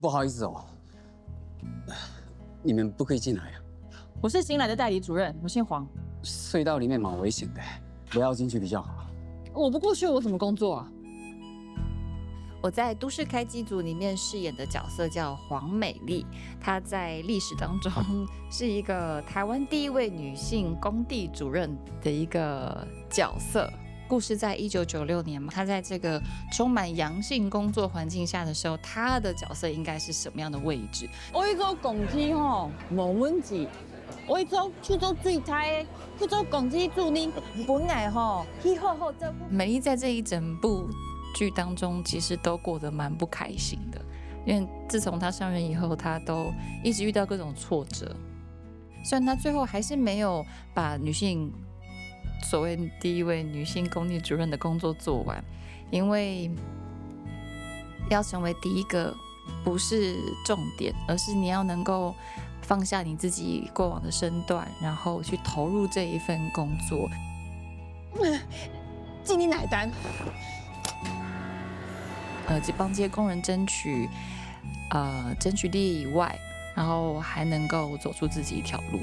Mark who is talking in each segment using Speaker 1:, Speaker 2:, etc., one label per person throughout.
Speaker 1: 不好意思哦，你们不可以进来啊。
Speaker 2: 我是新来的代理主任，我姓黄。
Speaker 1: 隧道裡面蠻危險的，不要進去比較好。
Speaker 2: 我不過去，我怎麼工作啊？
Speaker 3: 我在都市開機組裡面飾演的角色叫黃美麗，她在歷史當中是一個台灣第一位女性工地主任的一個角色。故事在1996年嘛，她在這個充滿陽性工作環境下的時候，她的角色應該是什麼樣的位置？
Speaker 2: 我去做公司吼，無問題。我去做最台，去做公司助理，本來吼去好好照顧。
Speaker 3: 美麗在這一整部劇當中，其實都過得蠻不開心的，因為自從她上任以後，她都一直遇到各種挫折。雖然她最後還是沒有把女性所謂第一位女性工地主任的工作做完，因為要成為第一個不是重點，而是你要能夠放下你自己過往的身段，然後去投入這一份工作。
Speaker 2: 經理買單。
Speaker 3: 幫這些工人爭取利益以外，然後還能夠走出自己一條路，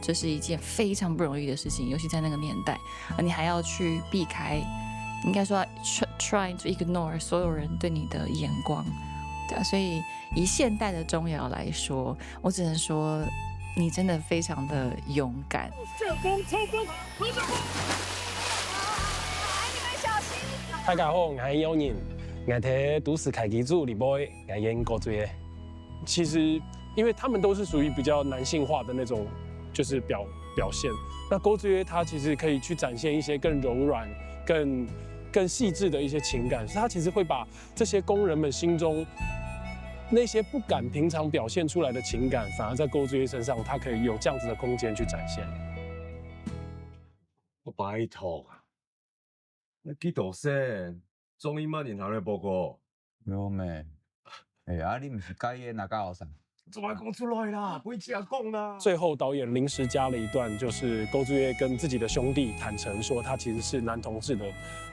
Speaker 3: 這是一件非常不容易的事情，尤其在那個年代，你還要去避開，應該說 try to ignore 所有人對你的眼光。對啊，所以以現代的鐘瑤來說，我只能說你真的非常的勇敢。
Speaker 4: 大家好，我是姚寧，我在都市開機組裡面，我演高追。其實，因為他們都是屬於比較男性化的那種，就是表現。那高追他其實可以去展現一些更柔軟、更細緻的一些情感，所以他其實會把這些工人們心中那些不敢平常表現出來的情感，反而在高追身上，他可以有這樣子的空間去展現。
Speaker 5: 我拜託，你去讀書，中醫嘛然後來報告。
Speaker 6: 沒有咩？你不是介意哪個學生？
Speaker 5: 怎麼講出來啦？不會這樣講啦。
Speaker 4: 最後導演臨時加了一段，就是高珠耶跟自己的兄弟坦誠說他其實是男同志的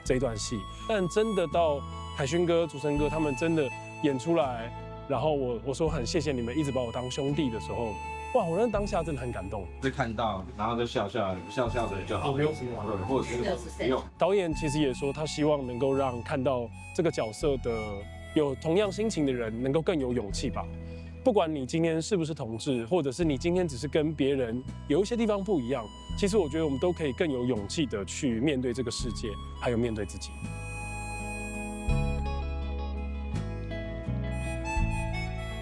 Speaker 4: 這一段戲。但真的到凱勳哥、竹生哥他們真的演出來。然後我說很謝謝你們一直把我當兄弟的時候，哇，我那當下真的很感動。
Speaker 5: 就看到，然後就笑笑的就好。沒有什麼對，或者是不用。
Speaker 4: 導演其實也說，他希望能夠讓看到這個角色的有同樣心情的人，能夠更有勇氣吧。不管你今天是不是同志，或者是你今天只是跟別人有一些地方不一樣，其實我覺得我們都可以更有勇氣的去面對這個世界，還有面對自己。